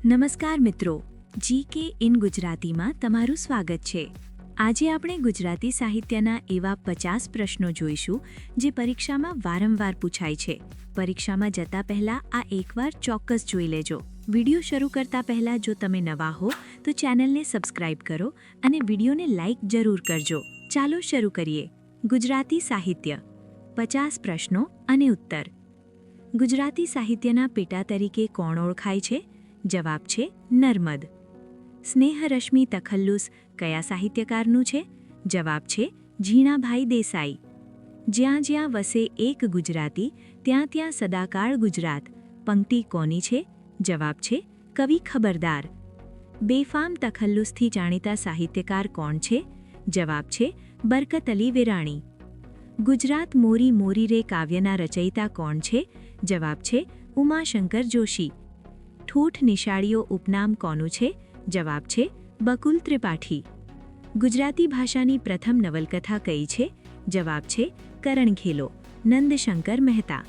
નમસ્કાર મિત્રો, GK in ગુજરાતીમાં તમારું સ્વાગત છે। આજે આપણે ગુજરાતી સાહિત્યના એવા 50 પ્રશ્નો જોઈશું જે પરીક્ષામાં વારંવાર પૂછાય છે। પરીક્ષામાં જતા પહેલા આ એકવાર ચોક્કસ જોઈ લેજો। વિડિયો શરૂ કરતા પહેલા જો તમે નવા હો તો ચેનલને સબસ્ક્રાઇબ કરો અને વિડિયોને લાઇક જરૂર કરજો। ચાલો શરૂ કરીએ। ગુજરાતી સાહિત્ય 50 પ્રશ્નો અને ઉત્તર। ગુજરાતી સાહિત્યના પિતા તરીકે કોણ ઓળખાય છે? જવાબ છે નર્મદ। સ્નેહરશ્મિ તખલ્લુસ કયા સાહિત્યકારનું છે? જવાબ છે ઝીણાભાઈ દેસાઈ। જ્યાં જ્યાં વસે એક ગુજરાતી ત્યાં ત્યાં સદાકાળ ગુજરાત પંક્તિ કોની છે? જવાબ છે કવિ ખબરદાર। બેફામ તખલ્લુસથી જાણીતા સાહિત્યકાર કોણ છે? જવાબ છે બરકત અલી વિરાણી। ગુજરાત મોરી મોરી રે કાવ્યના રચયિતા કોણ છે? જવાબ છે ઉમાશંકર જોશી। ઠૂઠ નિશાળીઓ ઉપનામ કોનું છે? જવાબ છે બકુલ ત્રિપાઠી। ગુજરાતી ભાષાની પ્રથમ નવલકથા કઈ છે? જવાબ છે કરણઘેલો નંદશંકર મહેતા।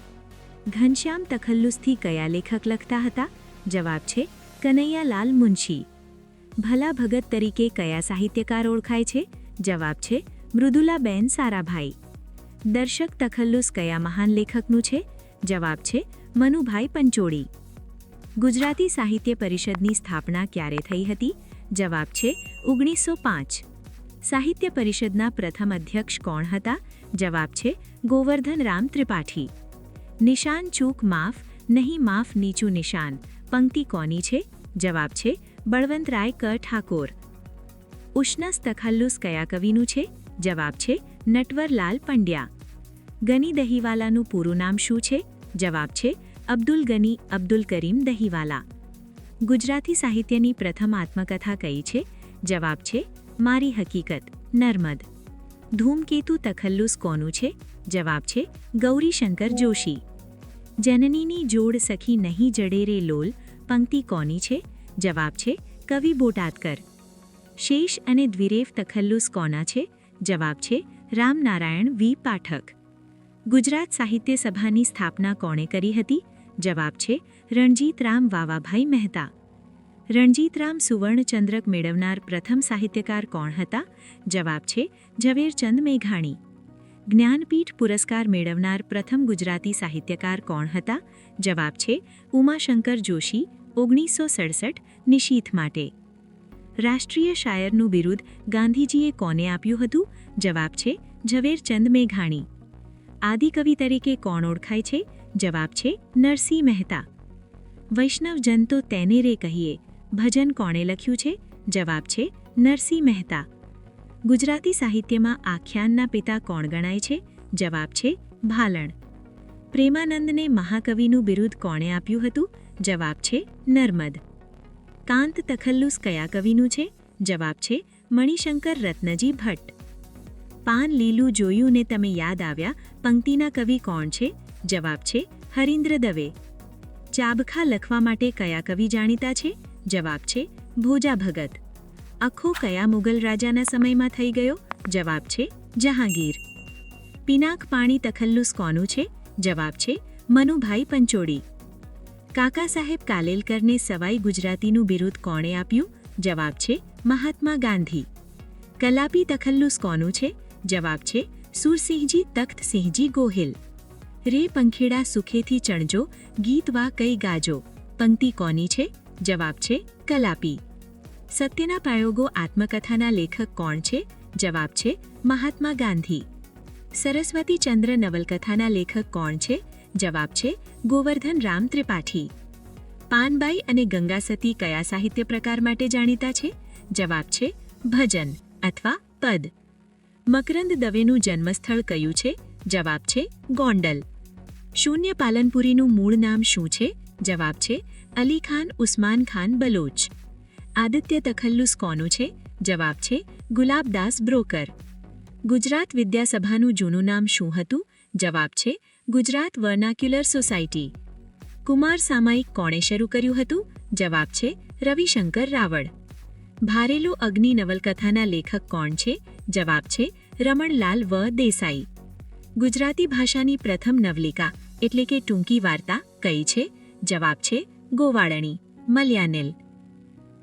ઘનશ્યામ તખલ્લુસથી કયા લેખક લખતા હતા? જવાબ છે કનૈયાલાલ મુનશી। ભલા ભગત તરીકે કયા સાહિત્યકાર ઓળખાય છે? જવાબ છે મૃદુલાબેન સારાભાઈ। દર્શક તખલ્લુસ કયા મહાન લેખકનું છે? જવાબ છે મનુભાઈ પંચોળી। ગુજરાતી સાહિત્ય પરિષદની સ્થાપના ક્યારે થઈ હતી? જવાબ છે 1905। સાહિત્ય પરિષદના પ્રથમ અધ્યક્ષ કોણ હતા? જવાબ છે ગોવર્ધન રામ ત્રિપાઠી। નિશાન ચૂક માફ નહીં માફ નીચું નિશાન પંક્તિ કોની છે? જવાબ છે બળવંતરાય ક ઠાકોર। ઉષ્ણસ તખલ્લુસ કયા કવિનું છે? જવાબ છે નટવરલાલ પંડ્યા। ગની દહીવાલાનું પૂરું નામ શું છે? જવાબ છે અબ્દુલ ગની અબ્દુલ કરીમ દહીવાલા। ગુજરાતી સાહિત્યની પ્રથમ આત્મકથા કઈ છે? જવાબ છે મારી હકીકત નર્મદ। ધૂમકેતુ તખલ્લુસ કોનું છે? જવાબ છે ગૌરીશંકર જોશી। જનનીની જોડ સખી નહીં જડે રે લોલ પંક્તિ કોની છે? જવાબ છે કવિ બોટાદકર। શેષ અને દ્વિરેફ તખલ્લુસ કોના છે? જવાબ છે રામનારાયણ વી પાઠક। ગુજરાત સાહિત્ય સભાની સ્થાપના કોણે કરી હતી? જવાબ છે રણજીતરામ વાવાભાઈ મહેતા। રણજીતરામ સુવર્ણચંદ્રક મેળવનાર પ્રથમ સાહિત્યકાર કોણ હતા? જવાબ છે ઝવેરચંદ મેઘાણી। જ્ઞાનપીઠ પુરસ્કાર મેળવનાર પ્રથમ ગુજરાતી સાહિત્યકાર કોણ હતા? જવાબ છે ઉમાશંકર જોશી 1967 નિશીથ માટે। રાષ્ટ્રીય શાયરનું બિરુદ ગાંધીજીએ કોને આપ્યું હતું? જવાબ છે ઝવેરચંદ મેઘાણી। આદિકવિ તરીકે કોણ ઓળખાય છે? જવાબ છે નરસિંહ મહેતા। વૈષ્ણવજન તો તેને રે કહીએ ભજન કોણે લખ્યું છે? જવાબ છે નરસિંહ મહેતા। ગુજરાતી સાહિત્યમાં આખ્યાનના પિતા કોણ ગણાય છે? જવાબ છે ભાલણ। પ્રેમાનંદને મહાકવિનું બિરુદ કોણે આપ્યું હતું? જવાબ છે નર્મદ। કાંત તખલ્લુસ કયા કવિનું છે? જવાબ છે મણિશંકર રત્નજી ભટ્ટ। પાન લીલું જોયું ને તમે યાદ આવ્યા પંક્તિના કવિ કોણ છે? જવાબ છે હરીન્દ્ર દવે। ચાબખા લખવા માટે કયા કવિ જાણીતા છે? જવાબ છે ભોજા ભગત। અખો કયા મુગલ રાજાના સમયમાં થઈ ગયો? જવાબ છે જહાંગીર। પિનાક પાણી તખલ્લુસ કોનું છે? જવાબ છે મનુભાઈ પંચોળી। કાકા સાહેબ કાલેલકરને સવાઈ ગુજરાતીનું બિરુદ કોણે આપ્યું? જવાબ છે મહાત્મા ગાંધી। કલાપી તખલ્લુસ કોનું છે? જવાબ છે સુરસિંહજી તખ્તસિંહજી ગોહિલ। રે પંખીડા સુખેથી ચણજો ગીત વા કઈ ગાજો પંક્તિ કોની છે? જવાબ છે કલાપી। સત્યના પ્રયોગો આત્મકથાના લેખક કોણ છે? જવાબ છે મહાત્મા ગાંધી। સરસ્વતી ચંદ્ર નવલકથાના લેખક કોણ છે? જવાબ છે ગોવર્ધન રામ ત્રિપાઠી। પાનબાઈ અને ગંગાસતી કયા સાહિત્ય પ્રકાર માટે જાણીતા છે? જવાબ છે ભજન અથવા પદ। મકરંદ દવેનું જન્મસ્થળ કયું છે? જવાબ છે ગોંડલ। શૂન્ય પાલનપુરીનું મૂળ નામ શું છે? જવાબ છે અલી ખાન ઉસ્માન ખાન બલોચ। આદિત્ય તખલ્લુસ કોનું છે? જવાબ છે ગુલાબદાસ બ્રોકર। ગુજરાત વિદ્યાસભાનું જૂનું નામ શું હતું? જવાબ છે ગુજરાત વર્નાક્યુલર સોસાયટી। કુમાર સામાયિક કોણે શરૂ કર્યું હતું? જવાબ છે રવિશંકર રાવળ। ભારેલો અગ્નિ નવલકથાના લેખક કોણ છે? જવાબ છે રમણલાલ વ દેસાઈ। ગુજરાતી ભાષાની પ્રથમ નવલિકા એટલે કે ટૂંકી વાર્તા કઈ છે? જવાબ છે ગોવાળણી મલયાનેલ।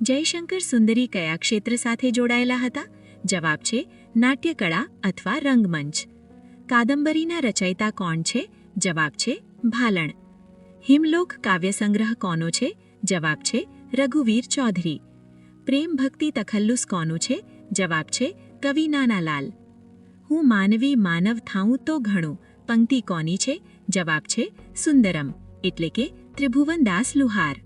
જયશંકર સુંદરી કયા ક્ષેત્ર સાથે જોડાયેલા હતા? જવાબ છે નાટ્યકળા અથવા રંગમંચ. કાદંબરીના રચયિતા કોણ છે? જવાબ છે ભાલણ. હિમલોક કાવ્ય સંગ્રહ કોનો છે? જવાબ છે રઘુવીર ચૌધરી. પ્રેમ ભક્તિ તખલ્લુસ કોનું છે? જવાબ છે કવિ નાનાલાલ. હું માનવી માનવ થાઉં તો ઘણું પંક્તિ કોની છે? જવાબ છે સુંદરમ એટલે કે ત્રિભુવનદાસ લુહાર.